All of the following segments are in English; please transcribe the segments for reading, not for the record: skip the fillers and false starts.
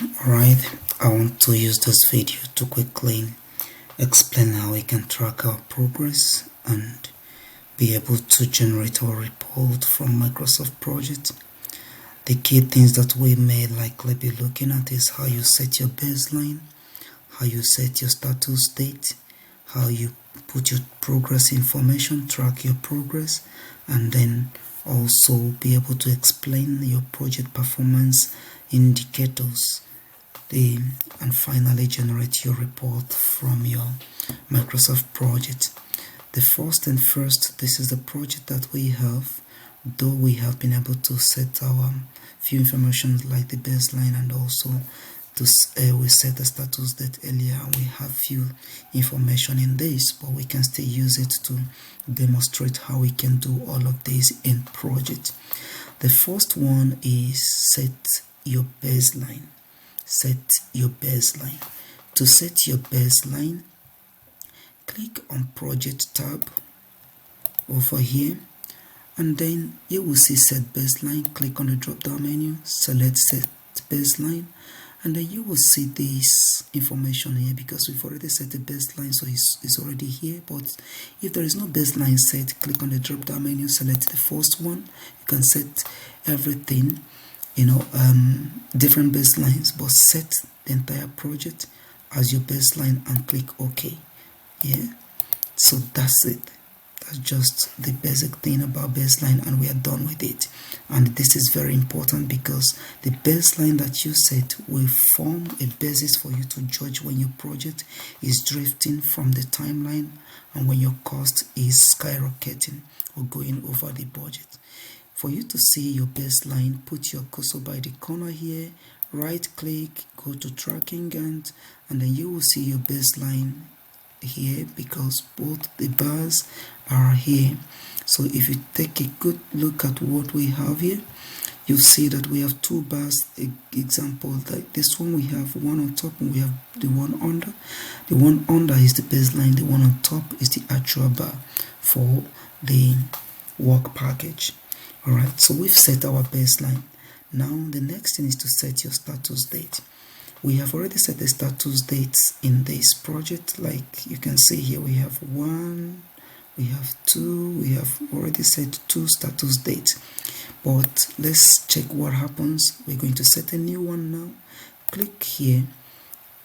Alright, I want to use this video to quickly explain how we can track our progress and be able to generate our report from Microsoft Project. The key things that we may likely be looking at is how you set your baseline, how you set your status date, how you put your progress information, track your progress, and then also be able to explain your project performance indicators, and finally generate your report from your Microsoft project. The first, this is the project that we have, though we have been able to set our few information like the baseline, and also we set the status date earlier. We have few information in this, but we can still use it to demonstrate how we can do all of this in project. The first one is set your baseline. Set your baseline. To set your baseline, click on Project tab over here, and then you will see Set Baseline. Click on the drop down menu, select Set Baseline, and then you will see this information here because we've already set the baseline, so it's already here. But if there is no baseline set, click on the drop down menu, select the first one. You can set everything, different baselines, but set the entire project as your baseline and click OK. So that's it. That's just the basic thing about baseline, and we are done with it. And this is very important because the baseline that you set will form a basis for you to judge when your project is drifting from the timeline and when your cost is skyrocketing or going over the budget. For you to see your baseline, put your cursor by the corner here, right click, go to tracking and then you will see your baseline here because both the bars are here. So if you take a good look at what we have here, you'll see that we have two bars. Example, like this one, we have one on top and we have the one under. The one under is the baseline, the one on top is the actual bar for the work package. Alright, so we've set our baseline. Now the next thing is to set your status date. We have already set the status dates in this project. Like you can see here, we have 1, we have 2, we have already set 2 status dates. But let's check what happens. We're going to set a new one now. Click here.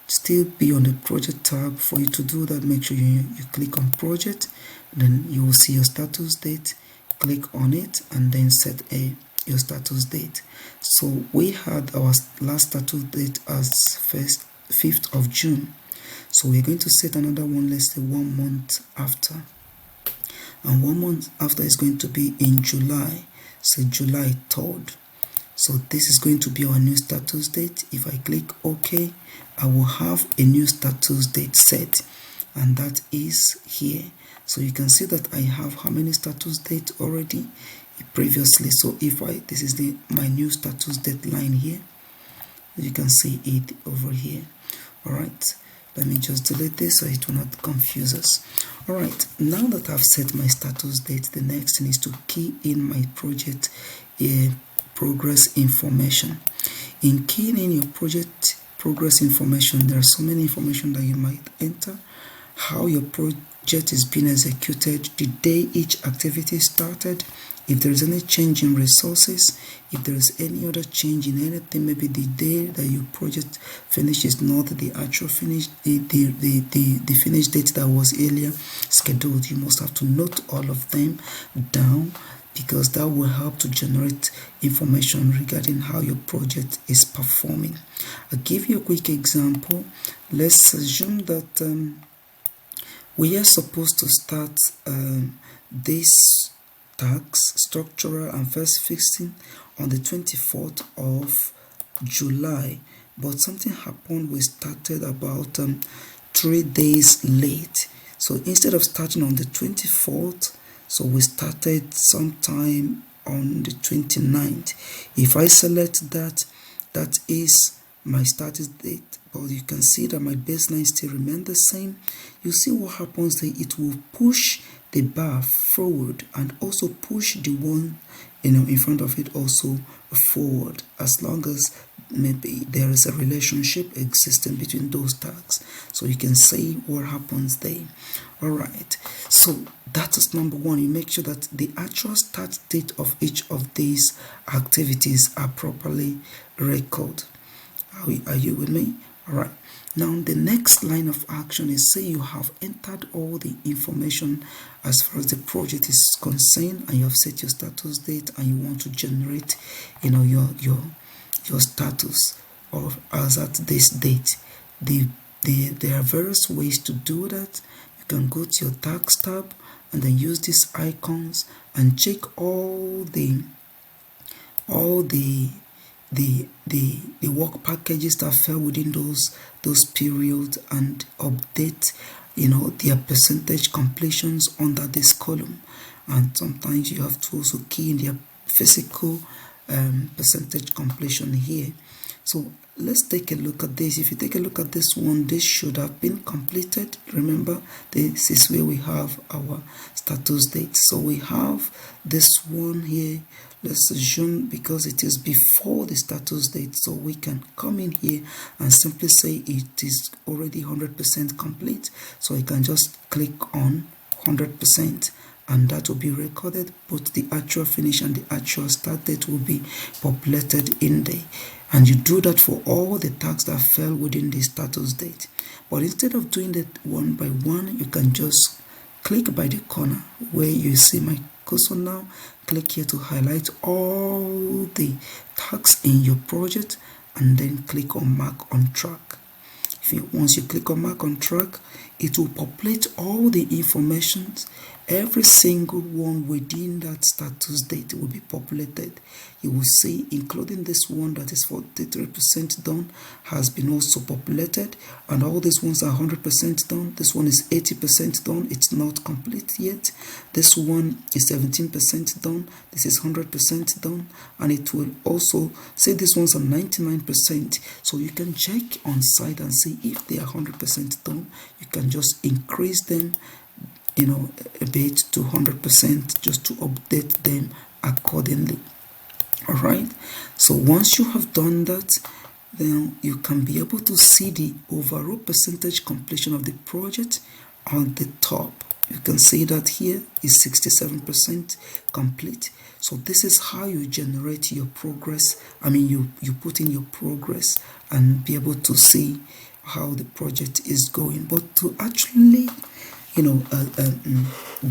Still be on the project tab. For you to do that, make sure you click on project. Then you will see your status date. Click on it and then set your status date. So we had our last status date as 5th of June. So we're going to set another one, let's say 1 month after. And 1 month after is going to be in July. So July 3rd. So this is going to be our new status date. If I click OK, I will have a new status date set. And that is here. So you can see that I have how many status dates already previously. So if this is my new status date line here, you can see it over here. Alright, let me just delete this so it will not confuse us. Alright, now that I've set my status date, the next thing is to key in my project progress information. In keying in your project progress information, there are so many information that you might enter. How your project is being executed, the day each activity started, if there is any change in resources, if there is any other change in anything, maybe the day that your project finish is not the actual finish, the finish date that was earlier scheduled. You must have to note all of them down because that will help to generate information regarding how your project is performing. I'll give you a quick example. Let's assume that we are supposed to start this tax, structural and first fixing, on the 24th of July. But something happened. We started about 3 days late. So instead of starting on the 24th, so we started sometime on the 29th. If I select that, that is my status date, but you can see that my baseline still remains the same. You see what happens there, it will push the bar forward and also push the one in front of it also forward, as long as maybe there is a relationship existing between those tags, so you can see what happens there. All right, so that is number one. You make sure that the actual start date of each of these activities are properly recorded. Are you with me? All right. Now the next line of action is, say you have entered all the information as far as the project is concerned, and you have set your status date, and you want to generate, your status or as at this date. There are various ways to do that. You can go to your tags tab and then use these icons and check all the work packages that fell within those periods, and update their percentage completions under this column. And sometimes you have to also key in their physical percentage completion here. So let's take a look at this. If you take a look at this one, this should have been completed. Remember, this is where we have our status date. So we have this one here. Let's assume because it is before the status date, so we can come in here and simply say it is already 100% complete. So you can just click on 100%, and that will be recorded. Both the actual finish and the actual start date will be populated in there. And you do that for all the tags that fell within the status date. But instead of doing that one by one, you can just click by the corner where you see my cursor now. Click here to highlight all the tags in your project, and then click on mark on track. Once you click on mark on track, it will populate all the information. Every single one within that status date will be populated. You will see, including this one that is 43% done, has been also populated, and all these ones are 100% done. This one is 80% done, it's not complete yet. This one is 17% done, this is 100% done, and it will also say this one's are 99%. So you can check on site and see if they are 100% done. You can just increase them a bit to 100% just to update them accordingly. All right, so once you have done that, then you can be able to see the overall percentage completion of the project on the top. You can see that here is 67% complete. So this is how you generate your progress. You put in your progress and be able to see how the project is going. But to actually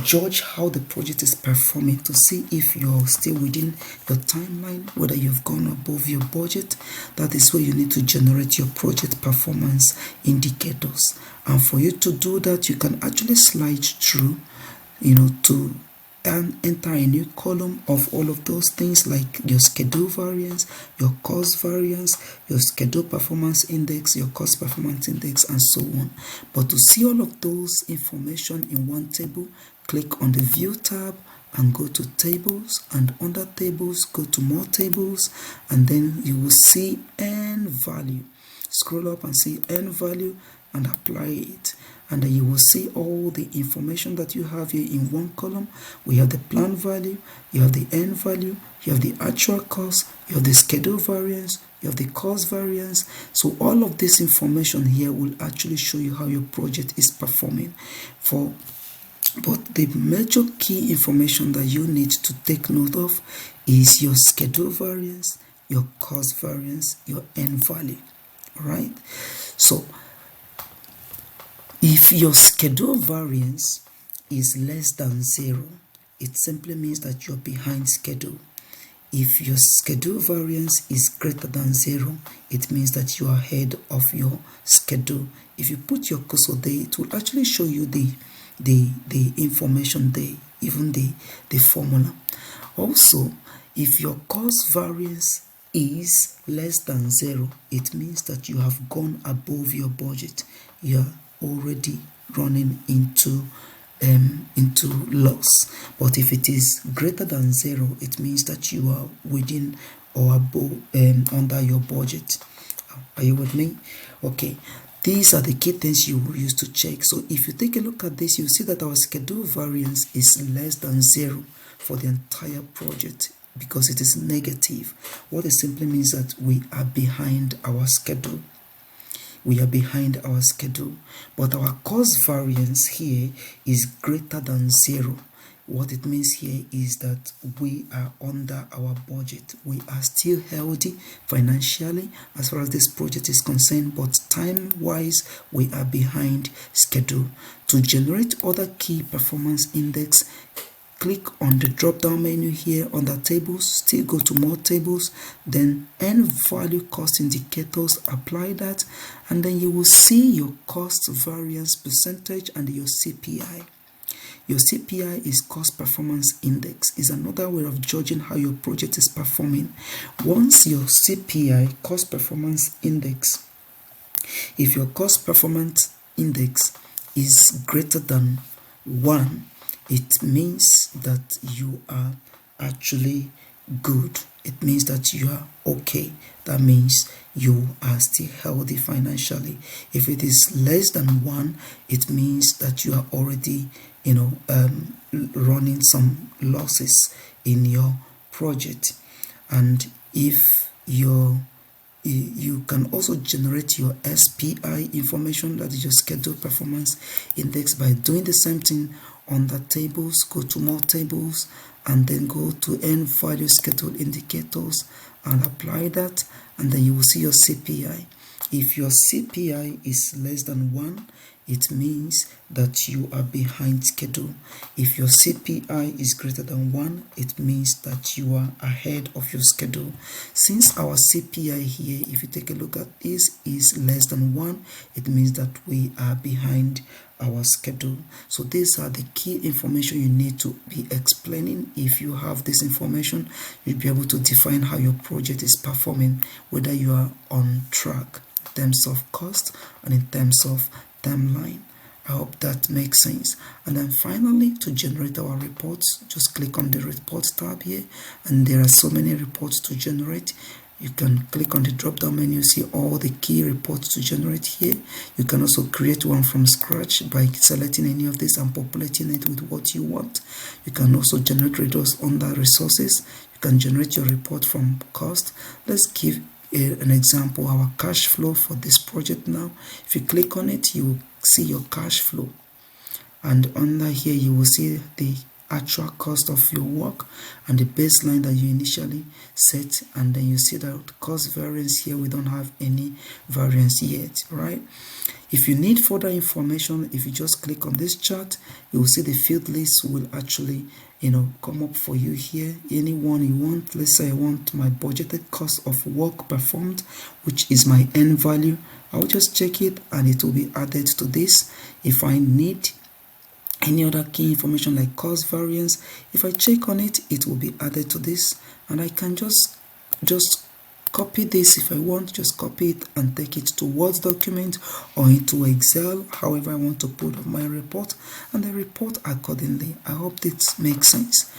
judge how the project is performing, to see if you're still within your timeline, whether you've gone above your budget, that is where you need to generate your project performance indicators. And for you to do that, you can actually slide through to enter a new column of all of those things, like your schedule variance, your cost variance, your schedule performance index, your cost performance index, and so on. But to see all of those information in one table, click on the View tab and go to Tables, and under Tables, go to More Tables, and then you will see N value. Scroll up and see N value and apply it. And then you will see all the information that you have here in one column. We have the plan value, you have the N value, you have the actual cost, you have the schedule variance, you have the cost variance. So all of this information here will actually show you how your project is performing. But the major key information that you need to take note of is your schedule variance, your cost variance, your N value. All right. So if your schedule variance is less than 0, it simply means that you're behind schedule. If your schedule variance is greater than 0, it means that you are ahead of your schedule. If you put your cursor there, it will actually show you the information there, even the formula. Also, if your cost variance is less than 0, it means that you have gone above your budget. You are already running into loss. But if it is greater than 0, it means that you are within or above under your budget. Are you with me? Okay, these are the key things you will use to check. So if you take a look at this, you see that our schedule variance is less than 0 for the entire project. because it is negative. What it simply means that we are behind our schedule. We are behind our schedule, but our cost variance here is greater than 0. What it means here is that we are under our budget. We are still healthy financially as far as this project is concerned, but time-wise, we are behind schedule. To generate other key performance index, click on the drop-down menu here under tables, still go to more tables, then end value cost indicators, apply that, and then you will see your cost variance percentage and your CPI. Your CPI is cost performance index, is another way of judging how your project is performing. Once your CPI, cost performance index, if your cost performance index is greater than 1, it means that you are actually good. It means that you are okay. That means you are still healthy financially. If it is less than 1, it means that you are already, running some losses in your project. And if you can also generate your SPI information, that is your scheduled performance index, by doing the same thing on the tables. Go to more tables and then go to end value schedule indicators and apply that, and then you will see your CPI. If your CPI is less than 1, it means that you are behind schedule. If your CPI is greater than 1, it means that you are ahead of your schedule. Since our CPI here, if you take a look at this, is less than 1, it means that we are behind our schedule. So these are the key information you need to be explaining. If you have this information, you'll be able to define how your project is performing, whether you are on track in terms of cost and in terms of timeline. I hope that makes sense. And then finally, to generate our reports, just click on the reports tab here, and there are so many reports to generate. You can click on the drop down menu, see all the key reports to generate here. You can also create one from scratch by selecting any of this and populating it with what you want. You can also generate resources under resources. You can generate your report from cost. Let's give an example, our cash flow for this project now. If you click on it, you will see your cash flow, and under here you will see the actual cost of your work and the baseline that you initially set, and then you see that cost variance here, we don't have any variance yet, right? If you need further information, if you just click on this chart, you will see the field list will actually come up for you here. Any one you want. Let's say I want my budgeted cost of work performed, which is my end value. I'll just check it and it will be added to this. If I need any other key information like cost variance, if I check on it, it will be added to this, and I can just copy this if I want. Just copy it and take it to Word document or into Excel, however I want to put up my report, and then report accordingly. I hope this makes sense.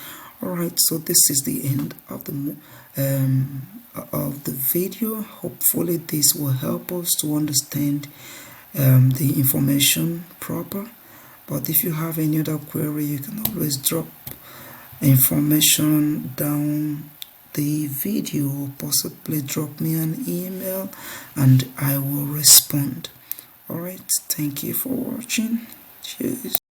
Alright, so this is the end of the video. Hopefully this will help us to understand the information proper. But if you have any other query, you can always drop information down the video, or possibly drop me an email and I will respond. Alright, thank you for watching. Cheers.